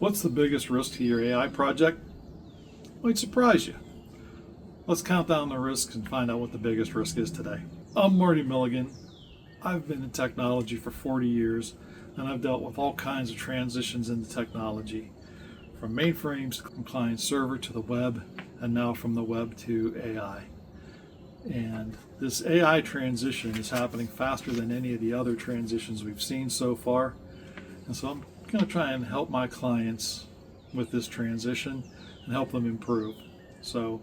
What's the biggest risk to your AI project? Might surprise you. Let's count down the risks and find out what the biggest risk is today. I'm Marty Milligan. I've been in technology for 40 years, and I've dealt with all kinds of transitions into technology, from mainframes to client server to the web, and now from the web to AI. And this AI transition is happening faster than any of the other transitions we've seen so far. And so I'm going to try and help my clients with this transition and help them improve. So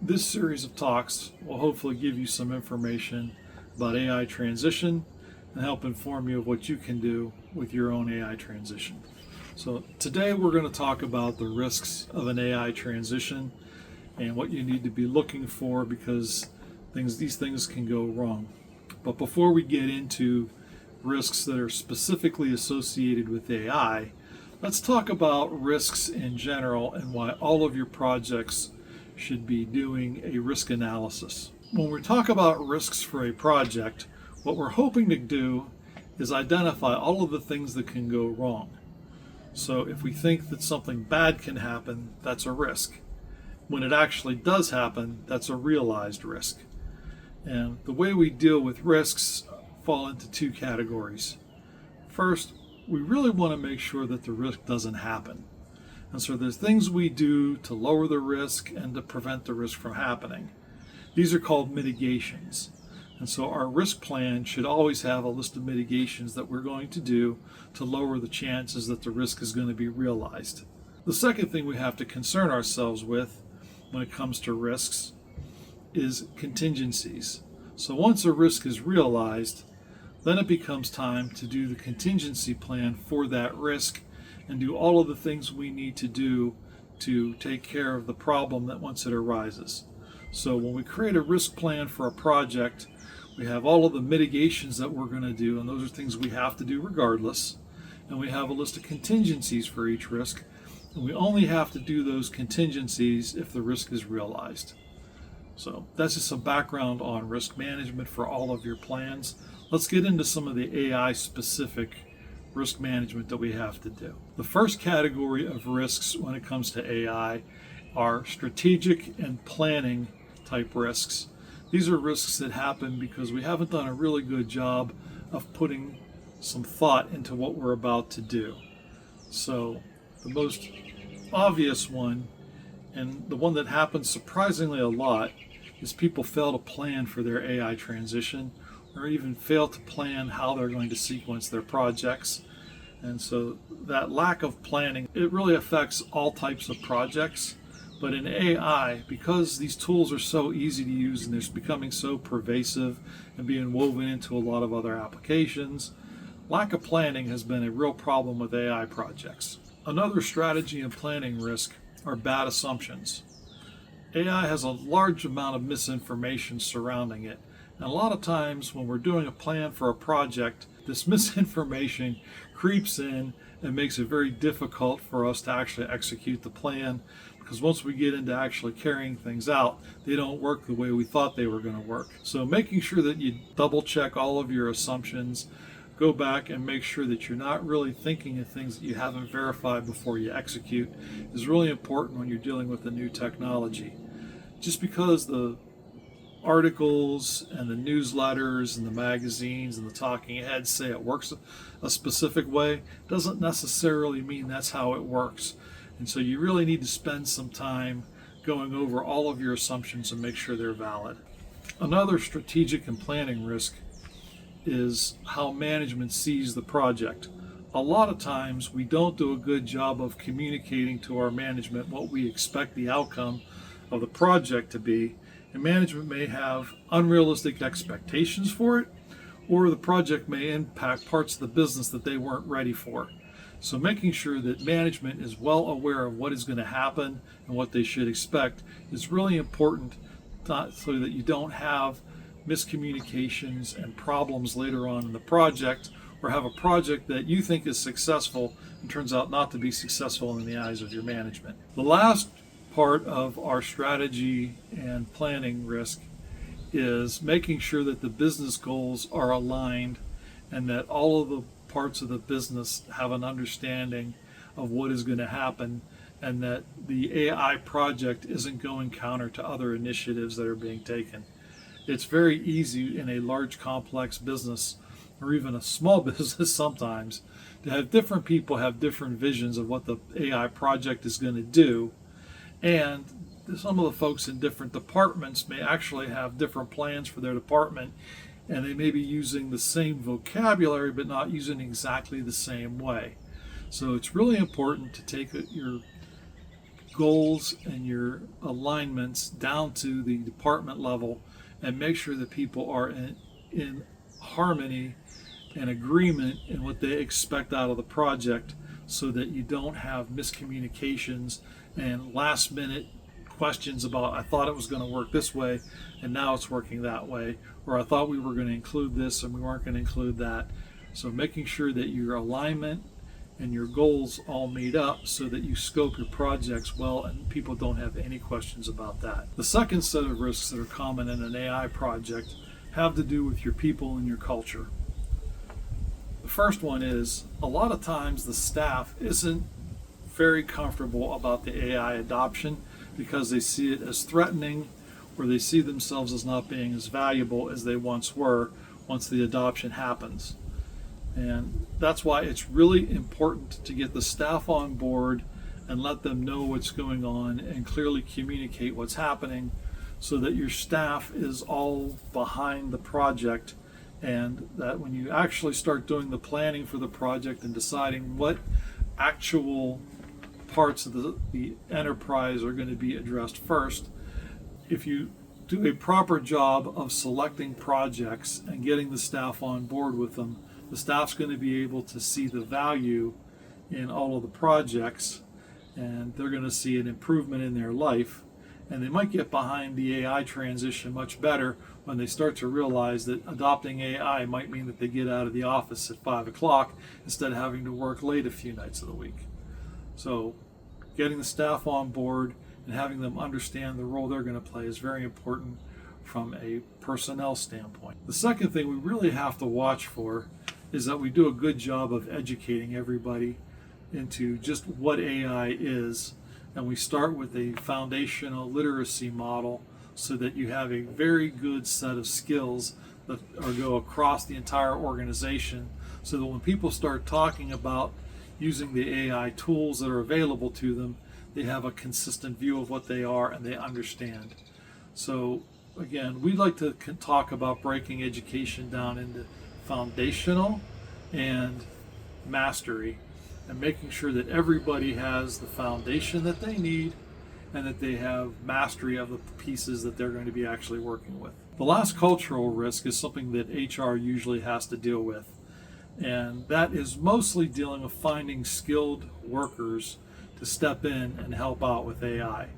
this series of talks will hopefully give you some information about AI transition and help inform you of what you can do with your own AI transition. So today we're going to talk about the risks of an AI transition and what you need to be looking for, because these things can go wrong. But before we get into risks that are specifically associated with AI, let's talk about risks in general and why all of your projects should be doing a risk analysis. When we talk about risks for a project, what we're hoping to do is identify all of the things that can go wrong. So if we think that something bad can happen, that's a risk. When it actually does happen, that's a realized risk. And the way we deal with risks fall into two categories. First, we really want to make sure that the risk doesn't happen. And so there's things we do to lower the risk and to prevent the risk from happening. These are called mitigations. And so our risk plan should always have a list of mitigations that we're going to do to lower the chances that the risk is going to be realized. The second thing we have to concern ourselves with when it comes to risks is contingencies. So once a risk is realized, then it becomes time to do the contingency plan for that risk and do all of the things we need to do to take care of the problem that once it arises. So when we create a risk plan for a project, we have all of the mitigations that we're going to do, and those are things we have to do regardless. And we have a list of contingencies for each risk, and we only have to do those contingencies if the risk is realized. So that's just some background on risk management for all of your plans. Let's get into some of the AI specific risk management that we have to do. The first category of risks when it comes to AI are strategic and planning type risks. These are risks that happen because we haven't done a really good job of putting some thought into what we're about to do. So the most obvious one, and the one that happens surprisingly a lot, is people fail to plan for their AI transition, or even fail to plan how they're going to sequence their projects. And so that lack of planning, it really affects all types of projects. But in AI, because these tools are so easy to use and they're becoming so pervasive and being woven into a lot of other applications, lack of planning has been a real problem with AI projects. Another strategy and planning risk are bad assumptions. AI has a large amount of misinformation surrounding it. And a lot of times when we're doing a plan for a project, this misinformation creeps in and makes it very difficult for us to actually execute the plan, because once we get into actually carrying things out, they don't work the way we thought they were going to work. So making sure that you double check all of your assumptions, go back and make sure that you're not really thinking of things that you haven't verified before you execute is really important when you're dealing with the new technology. Just because the articles and the newsletters and the magazines and the talking heads say it works a specific way doesn't necessarily mean that's how it works. And so you really need to spend some time going over all of your assumptions and make sure they're valid. Another strategic and planning risk is how management sees the project. A lot of times we don't do a good job of communicating to our management what we expect the outcome of the project to be, and management may have unrealistic expectations for it, or the project may impact parts of the business that they weren't ready for. So making sure that management is well aware of what is going to happen and what they should expect is really important, so that you don't have miscommunications and problems later on in the project, or have a project that you think is successful and turns out not to be successful in the eyes of your management. The last part of our strategy and planning risk is making sure that the business goals are aligned and that all of the parts of the business have an understanding of what is going to happen, and that the AI project isn't going counter to other initiatives that are being taken. It's very easy in a large complex business, or even a small business sometimes, to have different people have different visions of what the AI project is going to do, and some of the folks in different departments may actually have different plans for their department, and they may be using the same vocabulary but not using exactly the same way. So it's really important to take your goals and your alignments down to the department level and make sure that people are in harmony and agreement in what they expect out of the project, so that you don't have miscommunications and last minute questions about, I thought it was going to work this way and now it's working that way, or I thought we were going to include this and we weren't going to include that. So making sure that your alignment and your goals all meet up so that you scope your projects well and people don't have any questions about that. The second set of risks that are common in an AI project have to do with your people and your culture. The first one is, a lot of times the staff isn't very comfortable about the AI adoption because they see it as threatening, or they see themselves as not being as valuable as they once were once the adoption happens. And that's why it's really important to get the staff on board and let them know what's going on and clearly communicate what's happening, so that your staff is all behind the project, and that when you actually start doing the planning for the project and deciding what actual parts of the enterprise are going to be addressed first, if you do a proper job of selecting projects and getting the staff on board with them, the staff's going to be able to see the value in all of the projects, and they're going to see an improvement in their life, and they might get behind the AI transition much better when they start to realize that adopting AI might mean that they get out of the office at 5 o'clock instead of having to work late a few nights of the week. So getting the staff on board and having them understand the role they're going to play is very important from a personnel standpoint. The second thing we really have to watch for is that we do a good job of educating everybody into just what AI is, and we start with a foundational literacy model so that you have a very good set of skills that go across the entire organization, so that when people start talking about using the AI tools that are available to them, they have a consistent view of what they are and they understand. So again, we like to talk about breaking education down into foundational and mastery, and making sure that everybody has the foundation that they need and that they have mastery of the pieces that they're going to be actually working with. The last cultural risk is something that HR usually has to deal with, and that is mostly dealing with finding skilled workers to step in and help out with AI.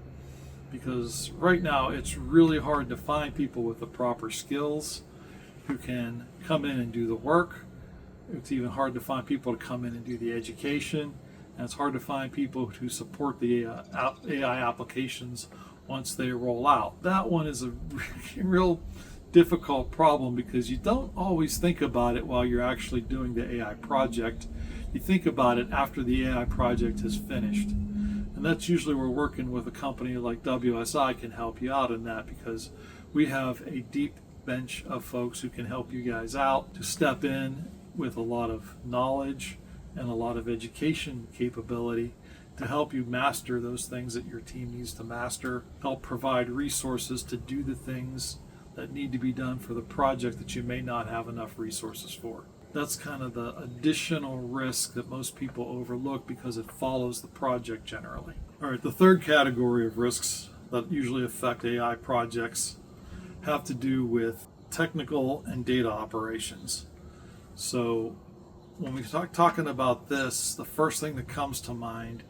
Because right now it's really hard to find people with the proper skills who can come in and do the work. It's even hard to find people to come in and do the education, and it's hard to find people who support the AI applications once they roll out. That one is a real difficult problem because you don't always think about it while you're actually doing the AI project. You think about it after the AI project is finished. And that's usually where working with a company like WSI can help you out in that, because we have a deep bench of folks who can help you guys out, to step in with a lot of knowledge and a lot of education capability to help you master those things that your team needs to master, help provide resources to do the things that need to be done for the project that you may not have enough resources for. That's kind of the additional risk that most people overlook because it follows the project generally. All right, the third category of risks that usually affect AI projects have to do with technical and data operations. So when we start talking about this, the first thing that comes to mind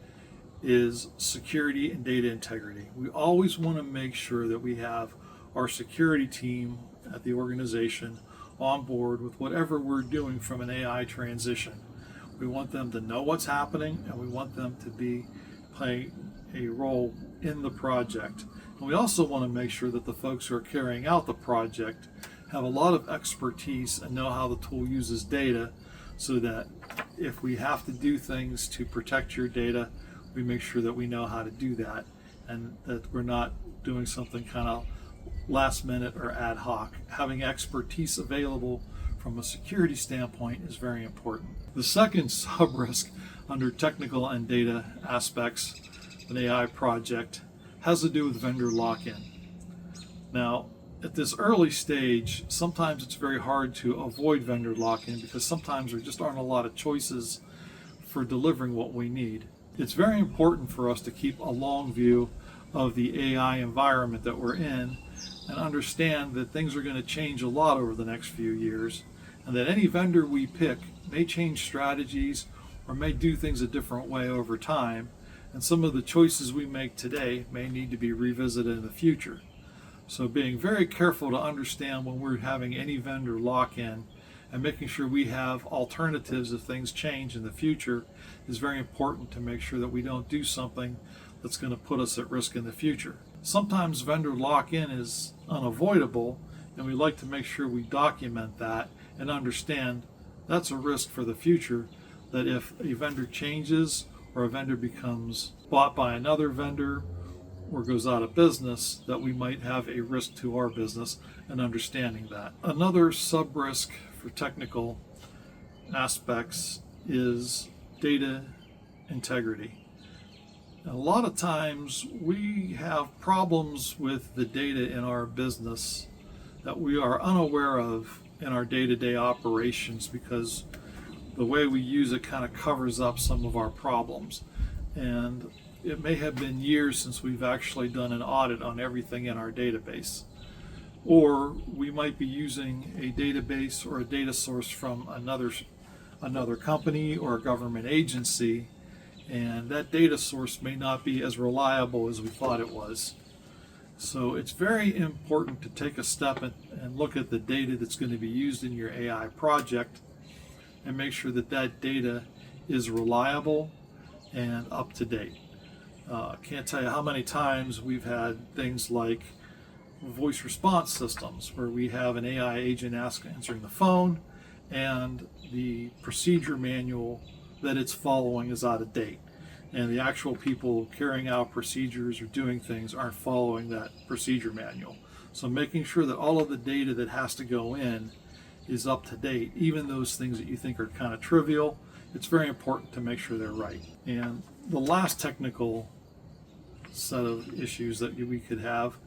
is security and data integrity. We always want to make sure that we have our security team at the organization on board with whatever we're doing from an AI transition. We want them to know what's happening, and we want them to play a role in the project. And we also want to make sure that the folks who are carrying out the project have a lot of expertise and know how the tool uses data, so that if we have to do things to protect your data, we make sure that we know how to do that, and that we're not doing something kind of last minute or ad hoc. Having expertise available from a security standpoint is very important. The second sub-risk under technical and data aspects of an AI project has to do with vendor lock-in. Now, at this early stage, sometimes it's very hard to avoid vendor lock-in because sometimes there just aren't a lot of choices for delivering what we need. It's very important for us to keep a long view of the AI environment that we're in and understand that things are going to change a lot over the next few years, and that any vendor we pick may change strategies or may do things a different way over time, and some of the choices we make today may need to be revisited in the future. So being very careful to understand when we're having any vendor lock-in and making sure we have alternatives if things change in the future is very important to make sure that we don't do something that's going to put us at risk in the future. Sometimes vendor lock-in is unavoidable, and we like to make sure we document that and understand that's a risk for the future, that if a vendor changes or a vendor becomes bought by another vendor or goes out of business, that we might have a risk to our business, and understanding that. Another sub-risk for technical aspects is data integrity. And a lot of times we have problems with the data in our business that we are unaware of in our day-to-day operations because the way we use it kind of covers up some of our problems. And it may have been years since we've actually done an audit on everything in our database. Or we might be using a database or a data source from another company or a government agency, and that data source may not be as reliable as we thought it was. So it's very important to take a step and look at the data that's going to be used in your AI project and make sure that that data is reliable and up to date. Can't tell you how many times we've had things like voice response systems where we have an AI agent answering the phone and the procedure manual that it's following is out of date, and the actual people carrying out procedures or doing things aren't following that procedure manual. So making sure that all of the data that has to go in is up to date, even those things that you think are kind of trivial, it's very important to make sure they're right. And the last technical set of issues that we could have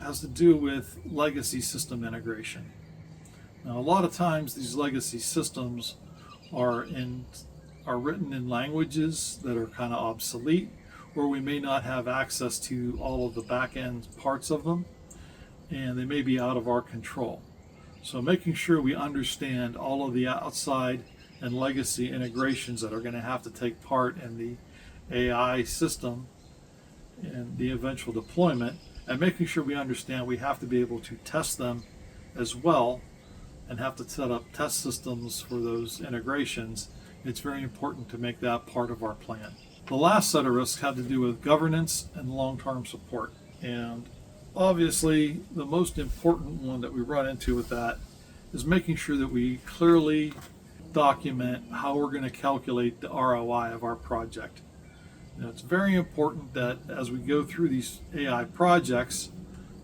has to do with legacy system integration. Now, a lot of times these legacy systems are written in languages that are kind of obsolete, or we may not have access to all of the back-end parts of them, and they may be out of our control. So making sure we understand all of the outside and legacy integrations that are going to have to take part in the AI system and the eventual deployment, and making sure we understand we have to be able to test them as well and have to set up test systems for those integrations. It's very important to make that part of our plan. The last set of risks had to do with governance and long-term support. And obviously, the most important one that we run into with that is making sure that we clearly document how we're going to calculate the ROI of our project. It's very important that as we go through these AI projects,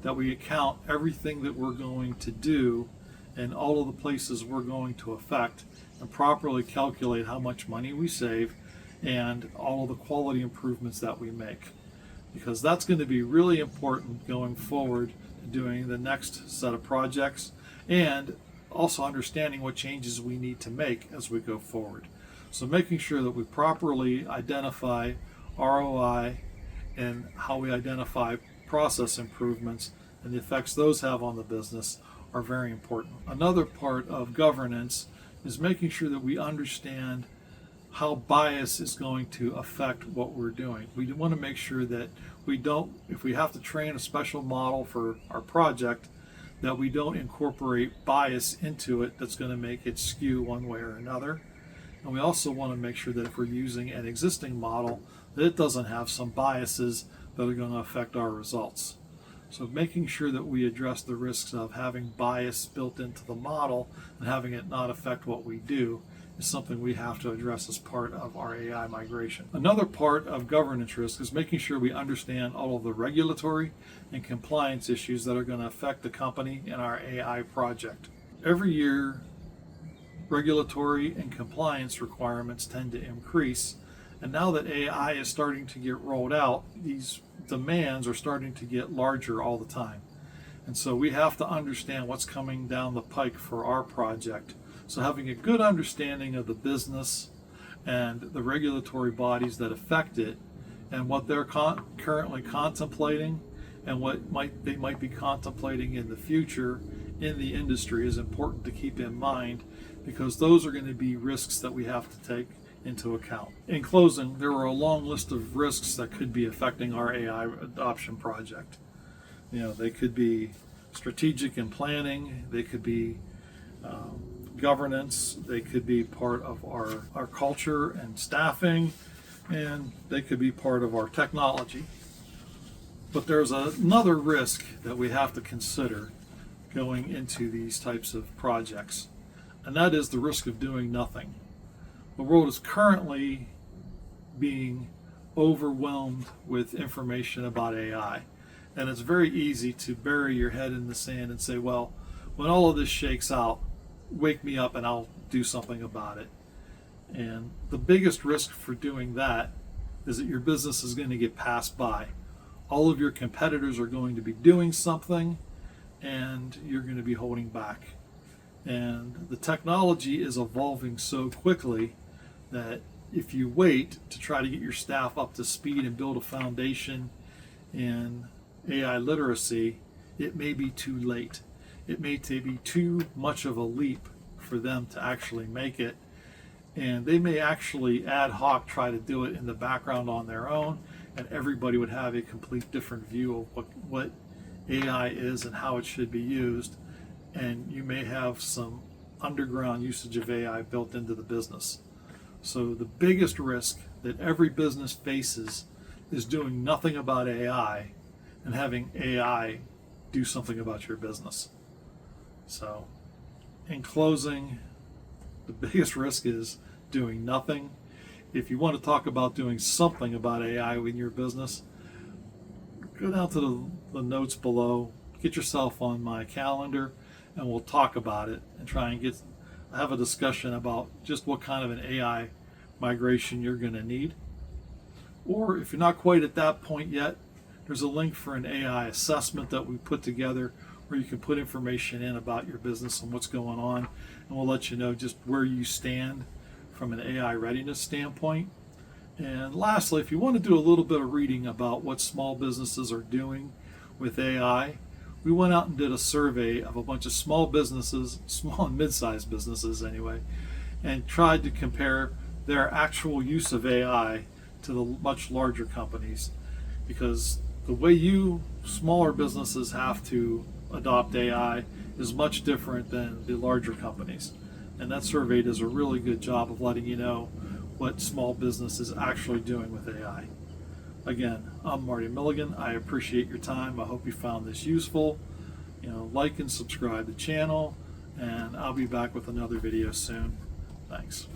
that we account everything that we're going to do and all of the places we're going to affect, and properly calculate how much money we save and all of the quality improvements that we make. Because that's going to be really important going forward to doing the next set of projects, and also understanding what changes we need to make as we go forward. So making sure that we properly identify ROI and how we identify process improvements and the effects those have on the business are very important. Another part of governance is making sure that we understand how bias is going to affect what we're doing. We want to make sure that we don't, if we have to train a special model for our project, that we don't incorporate bias into it that's going to make it skew one way or another. And we also want to make sure that if we're using an existing model, that it doesn't have some biases that are going to affect our results. So making sure that we address the risks of having bias built into the model and having it not affect what we do is something we have to address as part of our AI migration. Another part of governance risk is making sure we understand all of the regulatory and compliance issues that are going to affect the company and our AI project. Every year, regulatory and compliance requirements tend to increase, and now that AI is starting to get rolled out, these demands are starting to get larger all the time. And so we have to understand what's coming down the pike for our project. So having a good understanding of the business and the regulatory bodies that affect it and what they're currently contemplating and what they might be contemplating in the future in the industry is important to keep in mind, because those are going to be risks that we have to take into account. In closing, there are a long list of risks that could be affecting our AI adoption project. They could be strategic and planning, they could be governance, they could be part of our culture and staffing, and they could be part of our technology. But there's another risk that we have to consider going into these types of projects, and that is the risk of doing nothing. The world is currently being overwhelmed with information about AI. And it's very easy to bury your head in the sand and say, well, when all of this shakes out, wake me up and I'll do something about it. And the biggest risk for doing that is that your business is going to get passed by. All of your competitors are going to be doing something and you're going to be holding back. And the technology is evolving so quickly that if you wait to try to get your staff up to speed and build a foundation in AI literacy, it may be too late. It may be too much of a leap for them to actually make it, and they may actually ad hoc try to do it in the background on their own, and everybody would have a complete different view of what AI is and how it should be used, and you may have some underground usage of AI built into the business. So the biggest risk that every business faces is doing nothing about AI and having AI do something about your business. So in closing, the biggest risk is doing nothing. If you want to talk about doing something about AI in your business, go down to the notes below, get yourself on my calendar, and we'll talk about it and try and have a discussion about just what kind of an AI migration you're going to need. Or if you're not quite at that point yet, there's a link for an AI assessment that we put together where you can put information in about your business and what's going on, and we'll let you know just where you stand from an AI readiness standpoint. And lastly, if you want to do a little bit of reading about what small businesses are doing with AI, we went out and did a survey of a bunch of small businesses, small and mid-sized businesses anyway, and tried to compare their actual use of AI to the much larger companies, because the way you smaller businesses have to adopt AI is much different than the larger companies. And that survey does a really good job of letting you know what small business is actually doing with AI. Again, I'm Marty Milligan. I appreciate your time. I hope you found this useful. Like and subscribe to the channel, and I'll be back with another video soon. Thanks.